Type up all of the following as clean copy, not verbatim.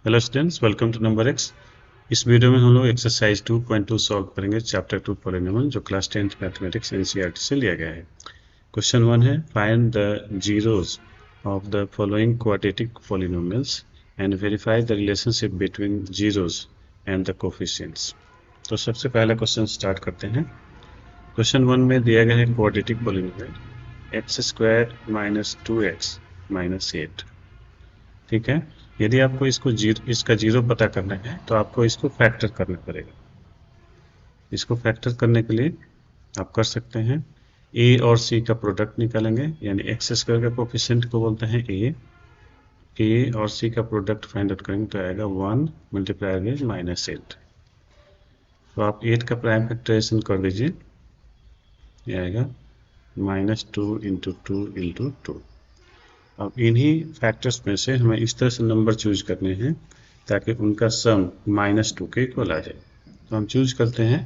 Hello students, welcome to number X. इस video में हम लोग एक्सरसाइज 2.2 सॉल्व करेंगे, चैप्टर 2 पॉलिनोमियल, जो क्लास 10th मैथमेटिक्स एनसीईआरटी से लिया गया है। क्वेश्चन 1 है, find the zeros of the following quadratic polynomials and verify the relationship between zeros and the coefficients. तो सबसे पहला क्वेश्चन स्टार्ट करते हैं। क्वेश्चन 1 में दिया गया है क्वाड्रेटिक पॉलिनोमियल x² - 2x - 8। ठीक है, यदि आपको इसका जीरो पता करना है तो आपको इसको फैक्टर करना पड़ेगा। इसको फैक्टर करने के लिए आप कर सकते हैं, a और c का प्रोडक्ट निकालेंगे, यानी x² का कोफिशिएंट को बोलते हैं a और c का प्रोडक्ट फाइंड आउट करेंगे तो आएगा 1 मल्टीप्लाई विद -8। तो आप 8 का प्राइम फैक्टराइजेशन कर दीजिए, ये आएगा -2 × 2 × 2। अब इन्हीं फैक्टर्स में से हमें इस तरह से नंबर चूज करने हैं ताकि उनका सम -2 के इक्वल आ जाए। तो हम चूज करते हैं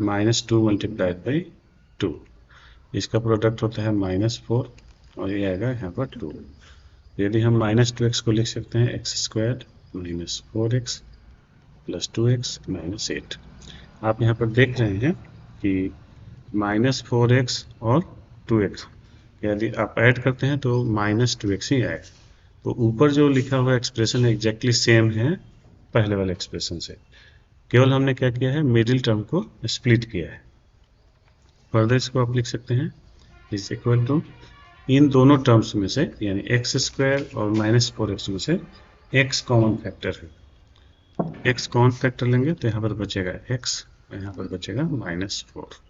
-2 × 2। इसका प्रोडक्ट होता है -4 और ये आएगा यहाँ पर 2। यदि हम -2x को लिख सकते हैं x² - 4x + 2x - 8। आप यहाँ पर देख रहे हैं कि -4x और 2x यदि आप ऐड करते हैं तो -2x ही आएगा। तो ऊपर जो लिखा हुआ एक्सप्रेशन एग्जैक्टली सेम है पहले वाले एक्सप्रेशन से, केवल हमने क्या किया है, मिडिल टर्म को स्प्लिट किया है। फर्दर इसको आप लिख सकते हैं इज इक्वल टू, इन दोनों टर्म्स में से यानी x² और -4x में से x कॉमन फैक्टर है। x कॉमन फैक्टर लेंगे तो यहाँ पर बचेगा x, यहाँ पर बचेगा -4।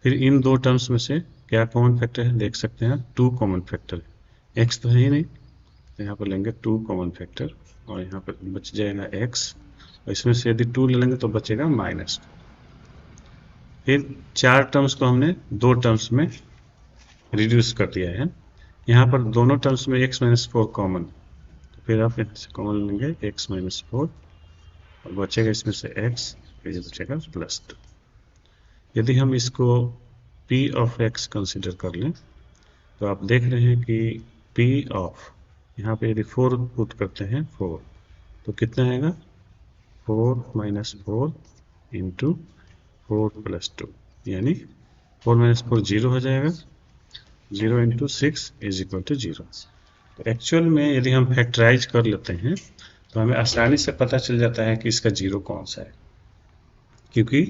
फिर इन दो टर्म्स में से क्या कॉमन फैक्टर है, देख सकते हैं 2 कॉमन फैक्टर है। x तो है ही नहीं, तो यहाँ पर लेंगे 2 कॉमन फैक्टर और यहाँ पर बच जाएगा x, और इसमें से यदि 2 ले लेंगे तो बचेगा -। फिर 4 टर्म्स को हमने 2 टर्म्स में रिड्यूस कर दिया है। यहाँ पर दोनों टर्म्स में x - 4 कॉमन, तो फिर आप यहाँ से कॉमन लेंगे x - 4 और बचेगा इसमें से x, फिर बचेगा +2। यदि हम इसको p ऑफ x कंसिडर कर लें तो आप देख रहे हैं कि p ऑफ, यहाँ पे यदि 4 पुट करते हैं 4, तो कितना आएगा 4 - 4 × 4 + 2, यानी 4 - 4 0 हो जाएगा, 0 × 6 = 0। तो एक्चुअल में यदि हम फैक्टराइज कर लेते हैं तो हमें आसानी से पता चल जाता है कि इसका जीरो कौन सा है, क्योंकि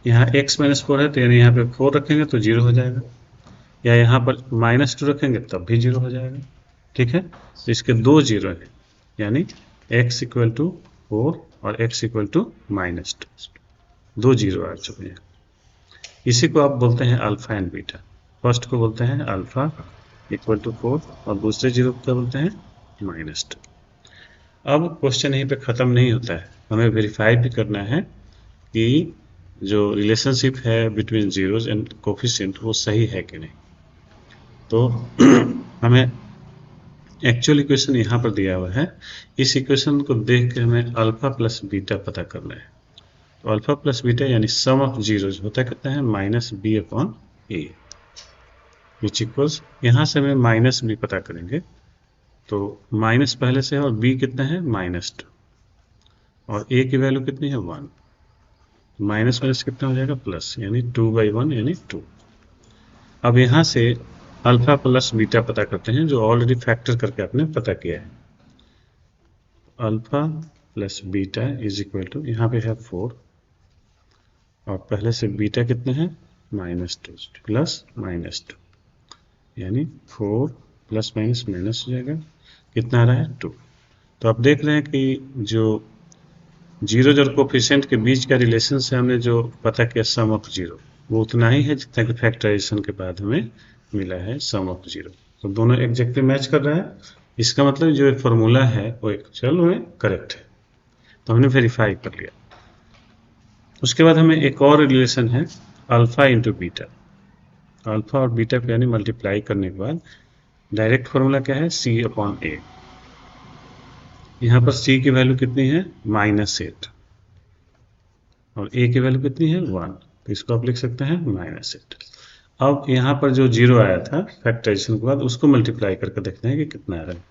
यहाँ x - 4 है तो यानी यहाँ पे 4 रखेंगे तो 0 हो जाएगा, या यहाँ पर -2 रखेंगे तब भी 0 हो जाएगा। ठीक है, तो इसके 2 0 हैं, यानी x = 4 और x = -2, 2 0 आ चुके हैं। इसी को आप बोलते हैं अल्फा एंड बीटा। फर्स्ट को बोलते हैं अल्फा = 4 और दूसरे जीरो को क्या बोलते हैं, -2। अब क्वेश्चन यहीं पे ख़त्म नहीं होता है, हमें वेरीफाई भी करना है कि जो रिलेशनशिप है बिटवीन जीरोज एंड कोफिशिएंट वो सही है कि नहीं। तो हमें एक्चुअल इक्वेशन यहाँ पर दिया हुआ है, इस इक्वेशन को देख के हमें अल्फा प्लस बीटा पता करना है। तो अल्फा प्लस बीटा यानी सम ऑफ जीरोज होता कितना है, -b/a, विच इक्वल्स, यहाँ से हमें -b पता करेंगे तो माइनस पहले से है और b कितना है -2 और a की वैल्यू कितनी है 1, माइनस कितना हो जाएगा प्लस, यानी 2/1 यानी 2। अब यहाँ से अल्फा प्लस बीटा पता करते हैं, जो ऑलरेडी फैक्टर करके आपने पता किया है। अल्फा प्लस बीटा = यहाँ पे है 4 और पहले से बीटा कितने हैं -2 प्लस -2, यानी 4 प्लस माइनस माइनस हो जाएगा, कितना आ रहा है 2। तो आप देख रहे हैं कि जो जीरो और कोफिशिएंट के बीच का रिलेशन से हमने जो पता किया सम ऑफ जीरो, वो उतना ही है जितना कि फैक्टराइजेशन के बाद हमें मिला है सम ऑफ जीरो। तो दोनों एग्जैक्टली मैच कर रहा है, इसका मतलब जो फॉर्मूला है वो एक्चुअल में करेक्ट है। तो हमने वेरीफाई कर लिया। उसके बाद हमें एक और रिलेशन है अल्फा × बीटा। अल्फा और बीटा को यानी मल्टीप्लाई करने के बाद डायरेक्ट फॉर्मूला क्या है, c/a। यहाँ पर c की वैल्यू कितनी है -8 और a की वैल्यू कितनी है 1, तो इसको आप लिख सकते हैं -8। अब यहाँ पर जो जीरो आया था फैक्टराइजेशन के बाद, उसको मल्टीप्लाई करके देखते हैं कि कितना आ रहा है।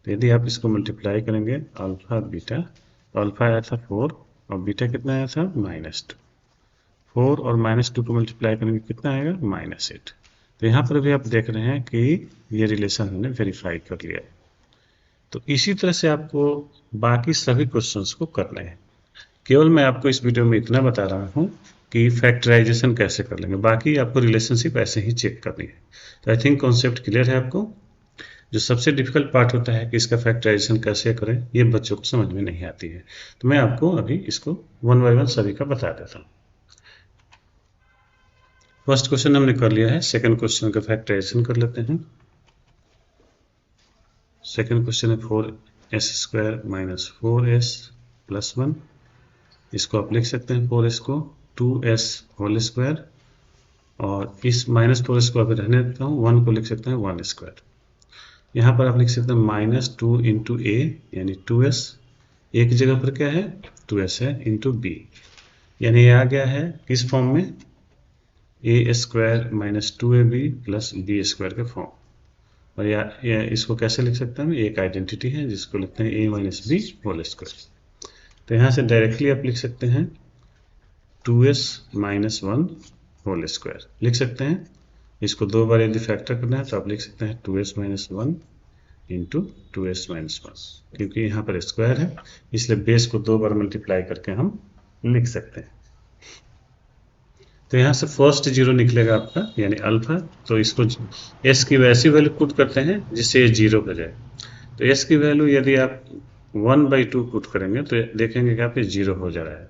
तो यदि आप इसको मल्टीप्लाई करेंगे अल्फा बीटा, तो अल्फा आया था 4 और बीटा कितना आया था -2। 4 और -2 को मल्टीप्लाई करेंगे कितना आएगा -8। तो यहाँ पर भी आप देख रहे हैं कि ये रिलेशन हमने वेरीफाई कर लिया है। तो इसी तरह से आपको बाकी सभी क्वेश्चंस को करने हैं। केवल मैं आपको इस वीडियो में इतना बता रहा हूँ कि फैक्टराइजेशन कैसे कर लेंगे, बाकी आपको रिलेशनशिप ऐसे ही चेक करनी है। तो आई थिंक कॉन्सेप्ट क्लियर है आपको। जो सबसे डिफिकल्ट पार्ट होता है कि इसका फैक्टराइजेशन कैसे करें, ये बच्चों को समझ में नहीं आती है। तो मैं आपको अभी इसको 1 बाय 1 सभी का बता देता हूँ। फर्स्ट क्वेश्चन हमने कर लिया है, सेकंड क्वेश्चन का फैक्टराइजेशन कर लेते हैं। सेकंड क्वेश्चन है 4s² - 4s + 1। इसको आप लिख सकते हैं 4s को 2s² और इस -4s को आप रहने देता हूँ, 1 को लिख सकते हैं 1²। यहाँ पर आप लिख सकते हैं -2 × a यानी 2s, a की जगह पर क्या है 2s है, इंटू b, यानी ये आ गया है किस फॉर्म में, a² - 2ab + b² के फॉर्म। और या इसको कैसे लिख सकते हैं, एक आइडेंटिटी है जिसको लिखते हैं a - b²। तो यहाँ से डायरेक्टली आप लिख सकते हैं 2s - 1² लिख सकते हैं। इसको 2 बार यदि फैक्टर करना है तो आप लिख सकते हैं 2s - 1 × 2s - 1, क्योंकि यहाँ पर स्क्वायर है इसलिए बेस को 2 बार मल्टीप्लाई करके हम लिख सकते हैं। तो यहाँ से फर्स्ट 0 निकलेगा आपका यानी अल्फा। तो इसको s की वैसी वैल्यू पुट करते हैं जिससे ये 0 हो जाए। तो s की वैल्यू यदि आप 1/2 पुट करेंगे तो देखेंगे कि आप ये 0 हो जा रहा है,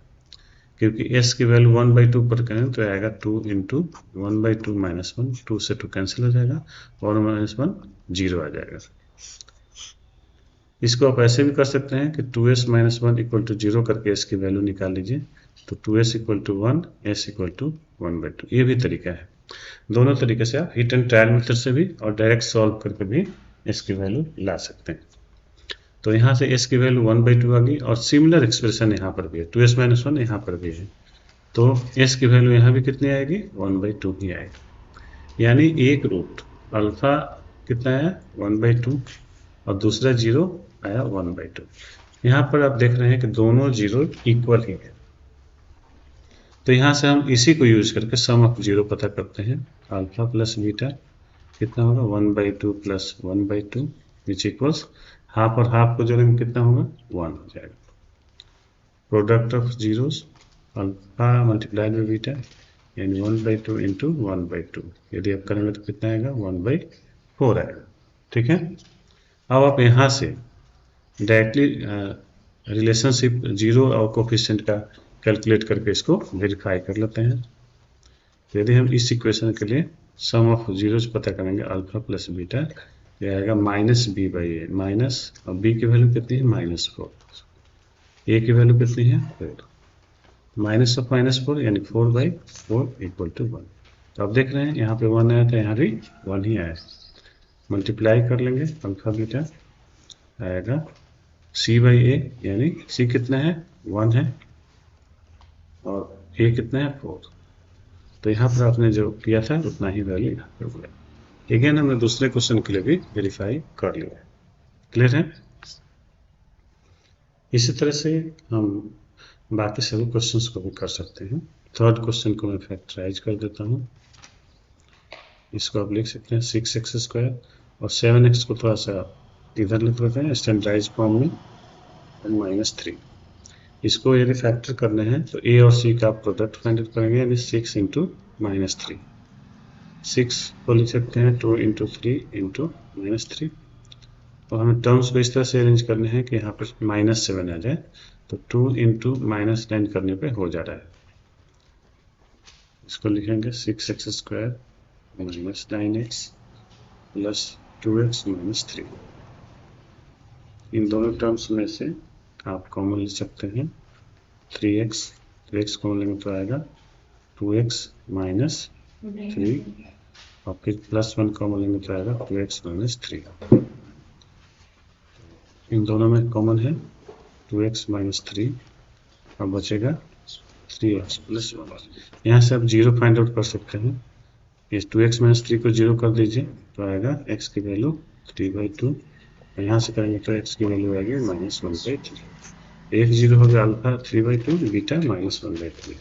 क्योंकि s की वैल्यू 1/2 पर करें तो आएगा 2 × 1/2 - 1, 2 से 2 कैंसिल हो जाएगा और -1 0 आ जाएगा। इसको आप ऐसे भी कर सकते हैं कि 2s - 1 = 0 करके s की वैल्यू निकाल लीजिए, तो 2s = 1, s = 1/2। ये भी तरीका है। दोनों तरीके से आप हिट एंड ट्रायल मेथड से भी और डायरेक्ट सॉल्व करके भी s की वैल्यू ला सकते हैं। तो यहाँ से s की वैल्यू 1/2 आ गई और सिमिलर एक्सप्रेशन यहाँ पर भी है, 2s - 1 यहाँ पर भी है। तो s की वैल्यू यहाँ भी कितनी आएगी 1/2 ही आएगी, यानी एक रूट अल्फा कितना है 1/2 और दूसरा 0 आया 1/2। यहाँ पर आप देख रहे हैं कि दोनों 0 इक्वल ही है। तो यहाँ से हम इसी को यूज करके सम ऑफ 0 पता करते हैं। अल्फा + बीटा कितना होगा 1/2 + 1/2 विच इक्वल्स हाफ और हाफ को जोड़ेंगे कितना होगा 1 हो जाएगा। Product of zeros alpha multiplied by beta यानी 1/2 × 1/2, यदि आप करेंगे तो कितना आएगा 1/4 आएगा। ठीक है, अब आप यहाँ से डायरेक्टली रिलेशनशिप 0 और कोफिशिएंट का कैलकुलेट करके इसको वेरीफाई कर लेते हैं। तो यदि हम इस इक्वेशन के लिए सम ऑफ जीरोस पता करेंगे अल्फा + बीटा, ये आएगा -b/a माइनस, और b की वैल्यू कितनी है -4, a की वैल्यू कितनी है 4, -4 यानी 4/4 = 1। तो आप देख रहे हैं यहाँ पे 1 आया था, यहाँ भी 1 ही आया। मल्टीप्लाई कर लेंगे अल्फा बीटा, आएगा c/a यानी c कितना है 1 है और a कितना है 4। तो यहाँ पर आपने जो किया था उतना ही वैल्यू यहाँ पर हुआ। अगेन हमने दूसरे क्वेश्चन के लिए भी वेरीफाई कर लिया है। क्लियर है। इसी तरह से हम बाकी सभी क्वेश्चंस को भी कर सकते हैं। थर्ड क्वेश्चन को मैं फैक्टराइज कर देता हूँ। इसको आप लिख सकते हैं 6x² और 7x को थोड़ा सा इधर लिख लेते हैं स्टैंडर्डाइज फॉर्म में, -3। इसको यदि फैक्टर करने हैं तो a और c का प्रोडक्ट फाइंड आउट करेंगे, यानी 6 × -3। 6 को लिख सकते हैं 2 × 3 × -3, और हमें टर्म्स को इस तरह से अरेंज करने हैं कि यहाँ पर -7 आ जाए। तो 2 × -9 करने पे हो जा रहा है। इसको लिखेंगे 6x² - 9x + 2x - 3। इन दोनों टर्म्स में से आप कॉमन ले सकते हैं 3x, 3x कॉमन लेंगे तो आएगा 2x - 3 और फिर +1 कॉमन लेंगे तो आएगा 2x - 3। इन दोनों में कॉमन है 2x - 3 और बचेगा 3x + 1। यहाँ से आप 0 फाइंड आउट कर सकते हैं। इस 2x - 3 को 0 कर दीजिए तो आएगा x की वैल्यू 3/2 यहाँ से करेंगे तो x की वैल्यू आएगी -1/3। एक जीरो हो गया अल्फा 3/2, बीटा -1/3।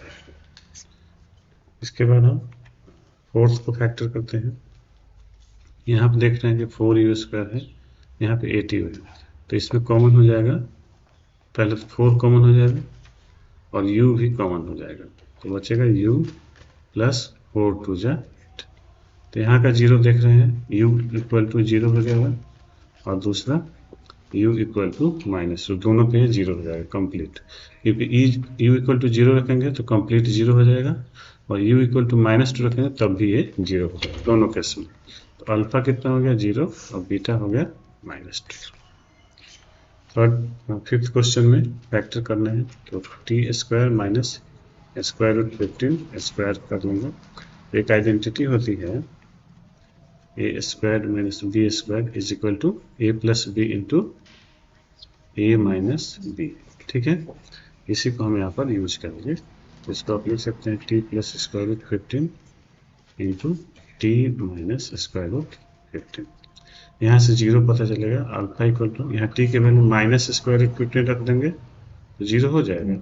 इसके बाद हम फोर्थ को फैक्टर करते हैं। यहाँ पे देख रहे हैं कि 4u² है, यहाँ पे 8u है, तो इसमें कॉमन हो जाएगा, पहले तो 4 कॉमन हो जाएगा और u भी कॉमन हो जाएगा, तो बचेगा u प्लस 4 2 जा 8। तो यहाँ का जीरो देख रहे हैं, u इक्वल टू 0 हो जाएगा और दूसरा u इक्वल टू माइनस, तो दोनों पे जीरो हो जाएगा कंप्लीट, क्योंकि u इक्वल टू 0 रखेंगे तो कंप्लीट जीरो हो जाएगा और u इक्वल टू -2 रखेंगे तब भी ये जीरो हो जाएगा दोनों केस में। तो अल्फा कितना हो गया 0 और बीटा हो गया -2। थर्ड फिफ्थ क्वेश्चन में फैक्टर करना है, तो t² माइनस √15 कर लेंगे। एक आइडेंटिटी होती है a² minus b² is equal to a plus b into a minus b. ठीक है, इसी को हम यहाँ पर यूज करेंगे। तो इसको आप लिख सकते हैं t plus √15 into t minus √15। यहाँ से जीरो पता चलेगा, अल्फा इक्वल टू, यहाँ t के वैल्यू -√15 रख देंगे तो जीरो हो जाएगा,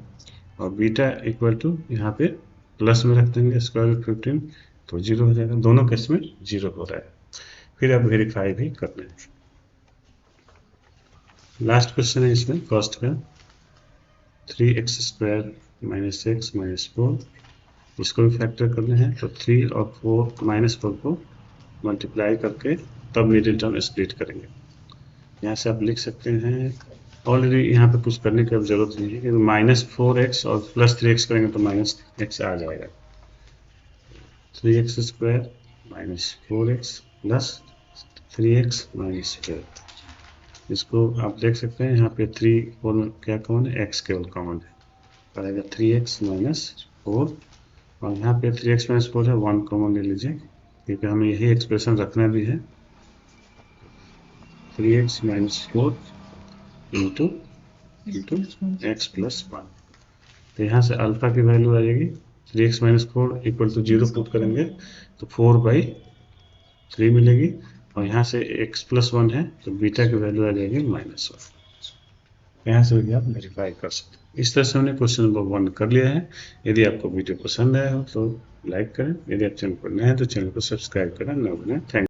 और बीटा इक्वल टू यहाँ पे प्लस में रख देंगे √15 तो जीरो हो जाएगा, दोनों केस में जीरो हो रहा है। फिर आप वेरीफाई भी कर लें। लास्ट क्वेश्चन है इसमें कॉस्ट का, 3x² माइनस x माइनस 4, इसको भी फैक्टर करना है। तो 3 और 4 -4 को मल्टीप्लाई करके तब मिडिल टर्म स्प्लिट करेंगे। यहाँ से आप लिख सकते हैं, ऑलरेडी यहाँ पे कुछ करने की अब जरूरत नहीं है, क्योंकि -4x और +3x करेंगे तो -x आ जाएगा। 3x² minus 4x plus 3x minus 4, इसको आप देख सकते हैं यहाँ पे 3 4 में क्या कॉमन है, x केवल कॉमन है, पड़ेगा 3x माइनस 4, और यहाँ पे 3x माइनस 4 है, 1 कॉमन ले लीजिए क्योंकि हमें यही एक्सप्रेशन रखना भी है। 3x minus 4 into x plus 1, तो यहाँ से अल्फा की वैल्यू आ जाएगी 3x minus 4 equal to 0 put करेंगे तो 4/3 मिलेगी, और यहाँ से x प्लस 1 है तो बीटा की वैल्यू आ जाएगी -1। यहाँ से भी आप वेरीफाई कर सकते हैं। इस तरह से हमने क्वेश्चन नंबर 1 कर लिया है। यदि आपको वीडियो पसंद आया हो तो लाइक करें, यदि आप चैनल पर नए हैं तो चैनल को सब्सक्राइब करें। न भूलें। थैंक